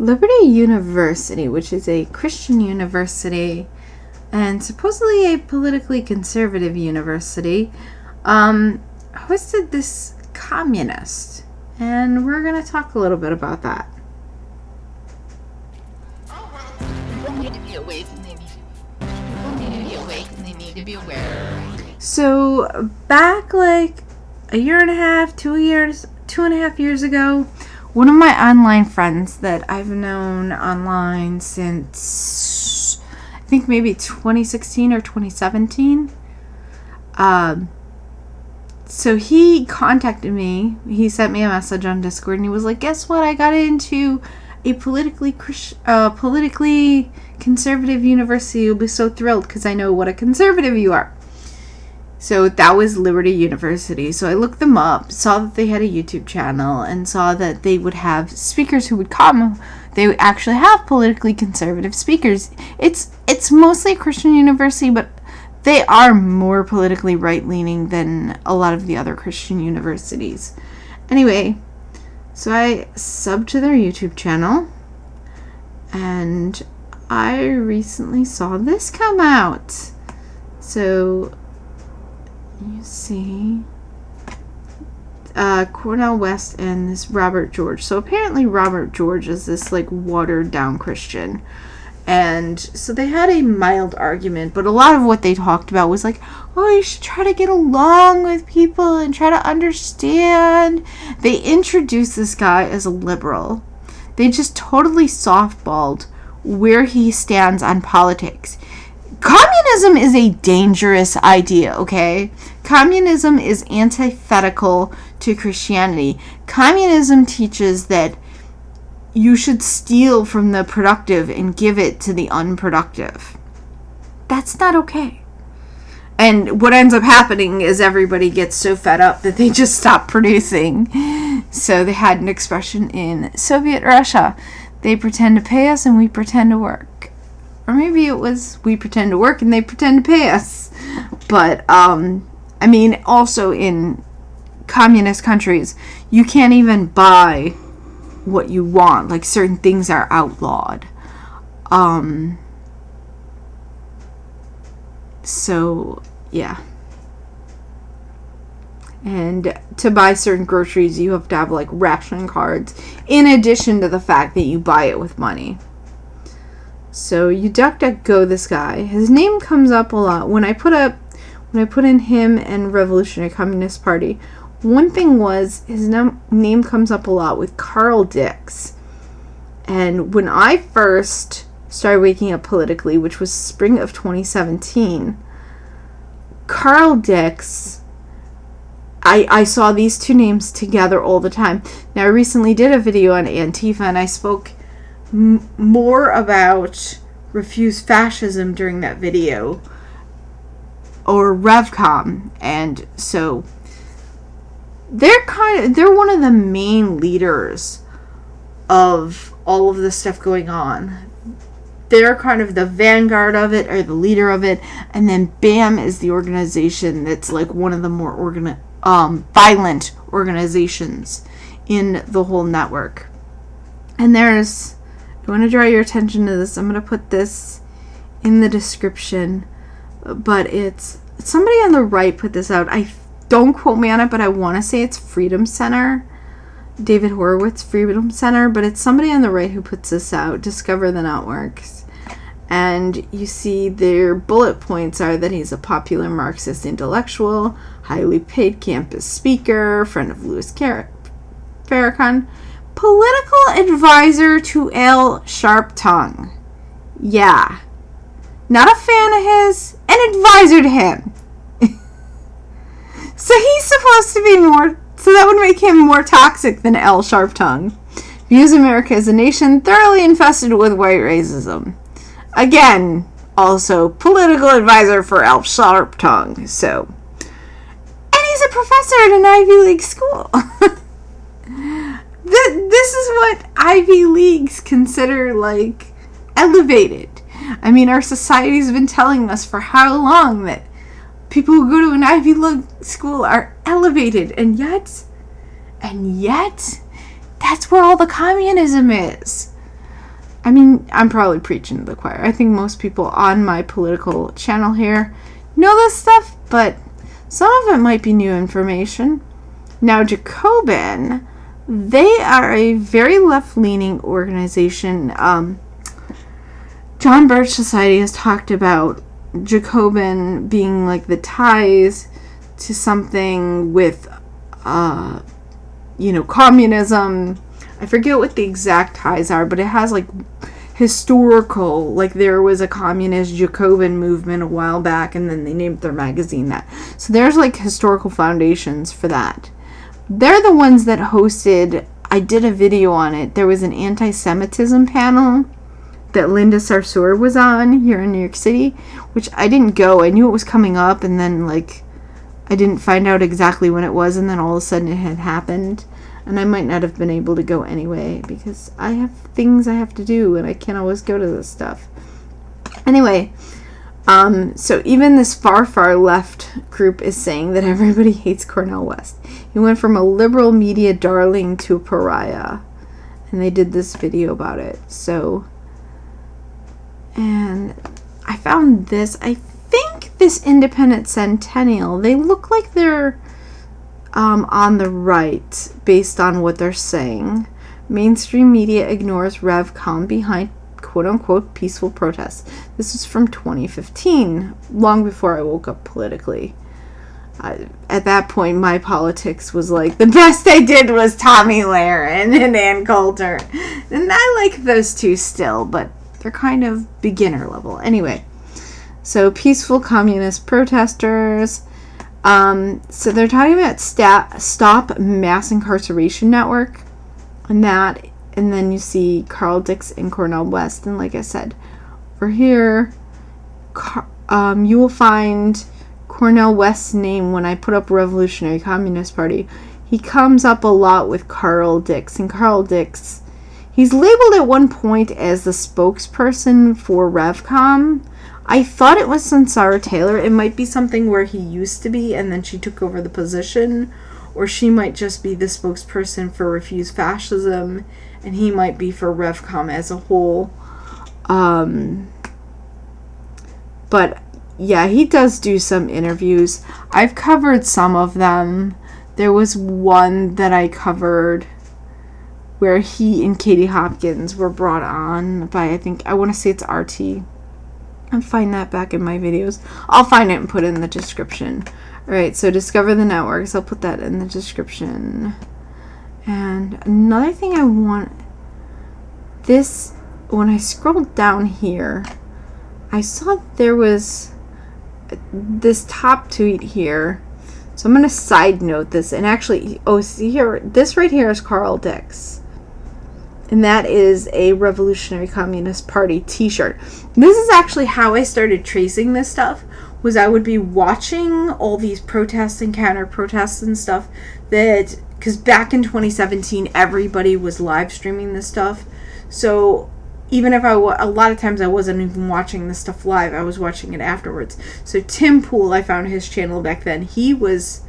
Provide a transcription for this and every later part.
Liberty University, which is a Christian university and supposedly a politically conservative university, hosted this communist. And we're going to talk a little bit about that. Oh, well, people need to be awake and they need to be aware. So, back like a year and a half, 2.5 years ago, one of my online friends that I've known online since, I think maybe 2016 or 2017, so he contacted me. He sent me a message on Discord, and he was like, guess what? I got into a politically conservative university. You'll be so thrilled because I know what a conservative you are. So that was Liberty University. So I looked them up, saw that they had a YouTube channel, and saw that they would have speakers who would come. They would actually have politically conservative speakers. It's mostly a Christian university, but they are more politically right-leaning than a lot of the other Christian universities. Anyway, so I subbed to their YouTube channel, and I recently saw this come out. So, you see, Cornel West and this Robert George. So apparently Robert George is this like watered down Christian. And so they had a mild argument, but a lot of what they talked about was like, oh, you should try to get along with people and try to understand. They introduced this guy as a liberal. They just totally softballed where he stands on politics. Communism is a dangerous idea, okay? Communism is antithetical to Christianity. Communism teaches that you should steal from the productive and give it to the unproductive. That's not okay. And what ends up happening is everybody gets so fed up that they just stop producing. So they had an expression in Soviet Russia. They pretend to pay us and we pretend to work. Or maybe it was we pretend to work and they pretend to pay us. But, I mean, also in communist countries, you can't even buy what you want. Like, certain things are outlawed. So, yeah. And to buy certain groceries, you have to have, like, ration cards, in addition to the fact that you buy it with money. So, you DuckDuckGo this guy. His name comes up a lot. When I put in him and Revolutionary Communist Party, one thing was his name comes up a lot with Carl Dix. And when I first started waking up politically, which was spring of 2017, Carl Dix, I saw these two names together all the time. Now, I recently did a video on Antifa, and I spoke more about Refuse Fascism during that video, or RevCom, and so they're one of the main leaders of all of this stuff going on. They're kind of the vanguard of it, or the leader of it, and then BAM is the organization that's like one of the more violent organizations in the whole network. And I want to draw your attention to this. I'm going to put this in the description, but it's somebody on the right put this out. Don't quote me on it, but I want to say it's Freedom Center, David Horowitz Freedom Center, but it's somebody on the right who puts this out, Discover the Networks. And you see their bullet points are that he's a popular Marxist intellectual, highly paid campus speaker, friend of Louis Farrakhan, political advisor to Al Sharptongue. Yeah. Not a fan of his, an advisor to him. So he's supposed to be so that would make him more toxic than Al Sharptongue. Views America as a nation thoroughly infested with white racism. Again, also political advisor for Al Sharptongue. So, and he's a professor at an Ivy League school. This is what Ivy Leagues consider, like, elevated. I mean, our society's been telling us for how long that people who go to an Ivy League school are elevated, and yet, that's where all the communism is. I mean, I'm probably preaching to the choir. I think most people on my political channel here know this stuff, but some of it might be new information. Now, Jacobin, they are a very left-leaning organization. John Birch Society has talked about Jacobin being like the ties to something with, communism. I forget what the exact ties are, but it has like historical, like there was a communist Jacobin movement a while back, and then they named their magazine that. So there's like historical foundations for that. They're the ones that hosted, I did a video on it. There was an anti-Semitism panel that Linda Sarsour was on here in New York City, which I didn't go. I knew it was coming up, and then like I didn't find out exactly when it was, and then all of a sudden it had happened. And I might not have been able to go anyway because I have things I have to do and I can't always go to this stuff. Anyway, so even this far, far left group is saying that everybody hates Cornel West. He went from a liberal media darling to a pariah. And they did this video about it. So, and I found this. I think this independent Centennial, they look like they're on the right, based on what they're saying. Mainstream media ignores RevCom behind quote-unquote peaceful protests. This was from 2015, long before I woke up politically. At that point, my politics was like, the best I did was Tommy Lahren and Ann Coulter. And I like those two still, but they're kind of beginner level. Anyway, so peaceful communist protesters. So they're talking about Stop Mass Incarceration Network and that, and then you see Carl Dix and Cornel West, and like I said, over here, you will find Cornel West's name when I put up Revolutionary Communist Party. He comes up a lot with Carl Dix, and Carl Dix, he's labeled at one point as the spokesperson for RevCom. I thought it was Sarah Taylor. It might be something where he used to be and then she took over the position. Or she might just be the spokesperson for Refuse Fascism and he might be for RevCom as a whole. But yeah, he does do some interviews. I've covered some of them. There was one that I covered where he and Katie Hopkins were brought on by, I want to say it's RT. I'll find that back in my videos. I'll find it and put it in the description. Alright, so discover the networks. I'll put that in the description. And another thing I want... This, when I scrolled down here, I saw there was this top tweet here. So I'm going to side note this. And actually, see here, this right here is Carl Dix. And that is a Revolutionary Communist Party t-shirt. This is actually how I started tracing this stuff, was I would be watching all these protests and counter-protests and stuff that, because back in 2017, everybody was live streaming this stuff. So even if a lot of times I wasn't even watching this stuff live, I was watching it afterwards. So Tim Pool, I found his channel back then. He was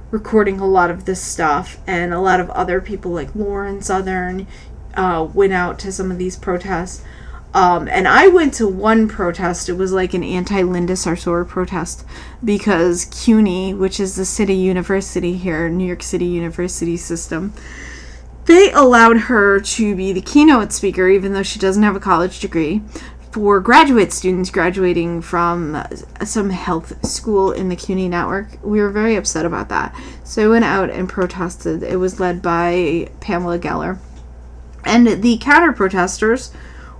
recording a lot of this stuff, and a lot of other people like Lauren Southern went out to some of these protests. And I went to one protest. It was like an anti-Linda Sarsour protest because CUNY, which is the city university here, New York City University system, they allowed her to be the keynote speaker, even though she doesn't have a college degree, for graduate students graduating from some health school in the CUNY network. We were very upset about that. So I went out and protested. It was led by Pamela Geller. And the counter-protesters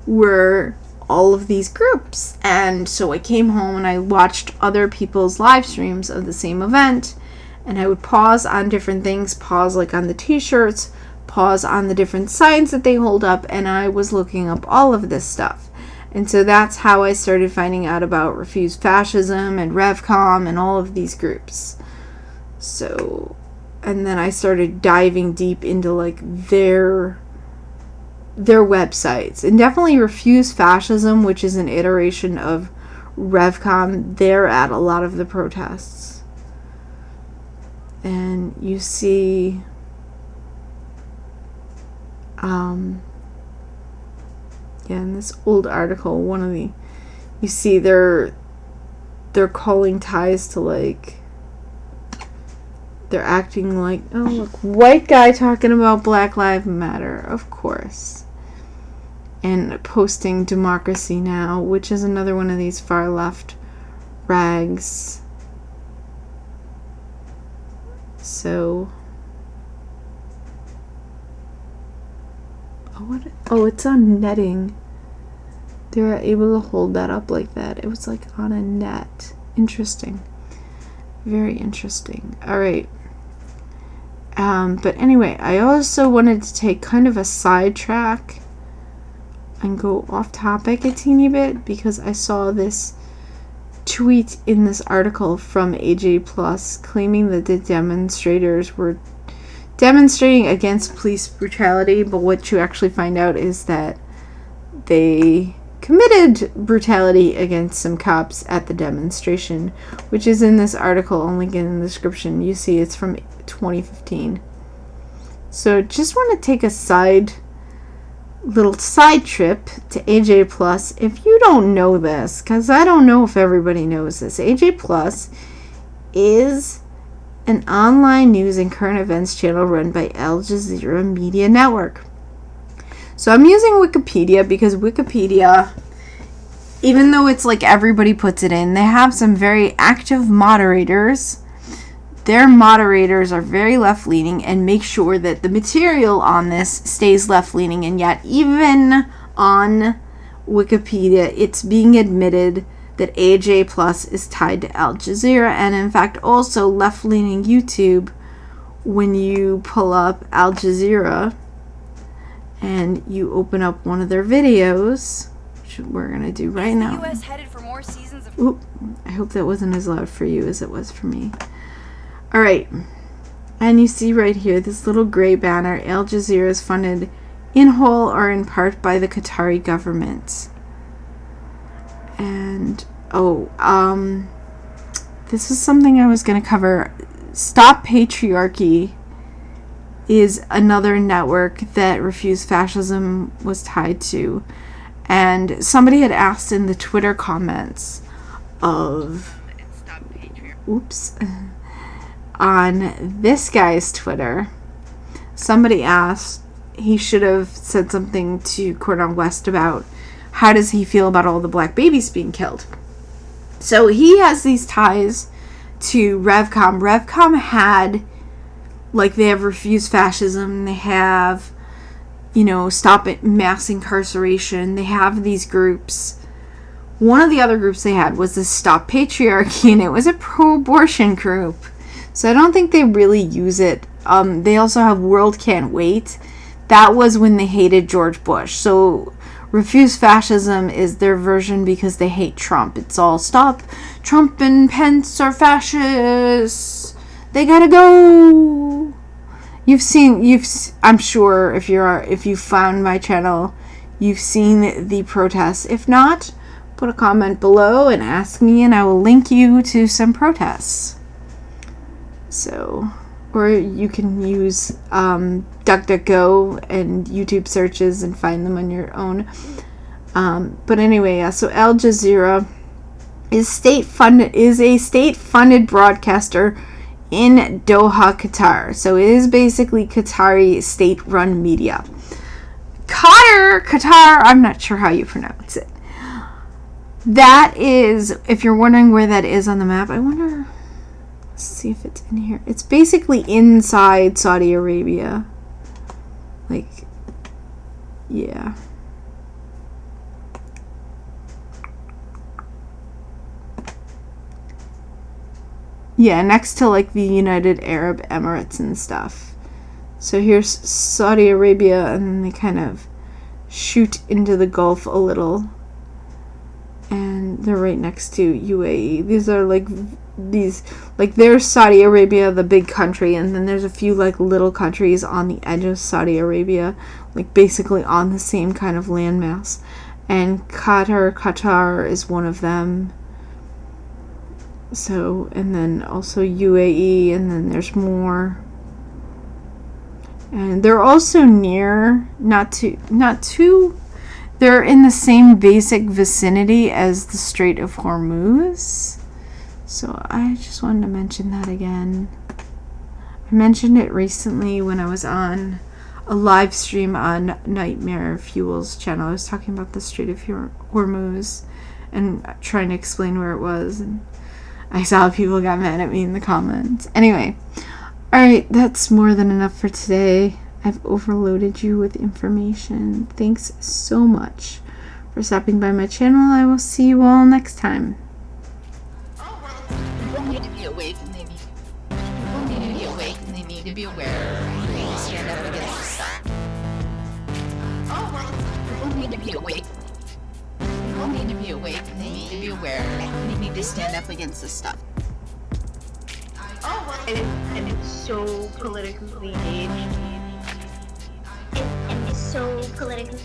were all of these groups. And so I came home and I watched other people's live streams of the same event. And I would pause on different things, pause like on the t-shirts, pause on the different signs that they hold up. And I was looking up all of this stuff. And so that's how I started finding out about Refuse Fascism and RevCom and all of these groups. So, and then I started diving deep into like their websites, and definitely Refuse Fascism, which is an iteration of RevCom. They're at a lot of the protests, and you see Yeah, in this old article, you see they're calling ties to, like, they're acting like, oh, look, white guy talking about Black Lives Matter, of course. And posting Democracy Now!, which is another one of these far left rags. So, oh, it's on netting. They were able to hold that up like that. It was like on a net. Interesting. Very interesting. All right. But anyway, I also wanted to take kind of a sidetrack and go off topic a teeny bit, because I saw this tweet in this article from AJ Plus claiming that the demonstrators were demonstrating against police brutality, but what you actually find out is that they committed brutality against some cops at the demonstration, which is in this article. I'll link it in the description. You see it's from 2015. So just want to take a little side trip to AJ Plus. If you don't know this, because I don't know if everybody knows this, AJ Plus is an online news and current events channel run by Al Jazeera Media Network. So I'm using Wikipedia because Wikipedia, even though it's like everybody puts it in, they have some very active moderators. Their moderators are very left-leaning and make sure that the material on this stays left-leaning, and yet even on Wikipedia, it's being admitted that AJ Plus is tied to Al Jazeera, and in fact also left-leaning YouTube. When you pull up Al Jazeera and you open up one of their videos, which we're going to do right now. The US headed for more seasons of Oop, I hope that wasn't as loud for you as it was for me. Alright, and you see right here this little gray banner, Al Jazeera is funded in whole or in part by the Qatari government. And, this is something I was going to cover. Stop Patriarchy is another network that Refuse Fascism was tied to. And somebody had asked in the Twitter comments of... Oops. On this guy's Twitter, somebody asked, he should have said something to Cornel West about how does he feel about all the black babies being killed. So he has these ties to Revcom. Revcom had, like, they have Refuse Fascism, they have, Stop Mass Incarceration, they have these groups. One of the other groups they had was the Stop Patriarchy, and it was a pro-abortion group. So I don't think they really use it. They also have World Can't Wait. That was when they hated George Bush. So Refuse Fascism is their version because they hate Trump. It's all stop Trump and Pence are fascists. They gotta go. I'm sure if you found my channel, you've seen the protests. If not, put a comment below and ask me and I will link you to some protests. So, or you can use DuckDuckGo and YouTube searches and find them on your own. But anyway, yeah, so Al Jazeera is a state-funded broadcaster in Doha, Qatar. So it is basically Qatari state-run media. Qatar, I'm not sure how you pronounce it. That is, if you're wondering where that is on the map, I wonder... Let's see if it's in here. It's basically inside Saudi Arabia. Like, yeah. Yeah, next to like the United Arab Emirates and stuff. So here's Saudi Arabia, and then they kind of shoot into the Gulf a little. And they're right next to UAE. These are like there's Saudi Arabia, the big country, and then there's a few like little countries on the edge of Saudi Arabia, like basically on the same kind of landmass. And Qatar is one of them. So, and then also UAE, and then there's more. And they're also near, they're they're in the same basic vicinity as the Strait of Hormuz. So I just wanted to mention that again. I mentioned it recently when I was on a live stream on Nightmare Fuel's channel. I was talking about the Strait of Hormuz and trying to explain where it was, and I saw people got mad at me in the comments. Anyway, alright, that's more than enough for today. I've overloaded you with information. Thanks so much for stopping by my channel. I will see you all next time. People need to be awake and they need. People need to be awake and they need to be aware. They need to stand up against the stuff. People need to be awake. People need to be awake and they need to be aware. They need to stand up against the stuff. And it's so politically engaged. And it's so politically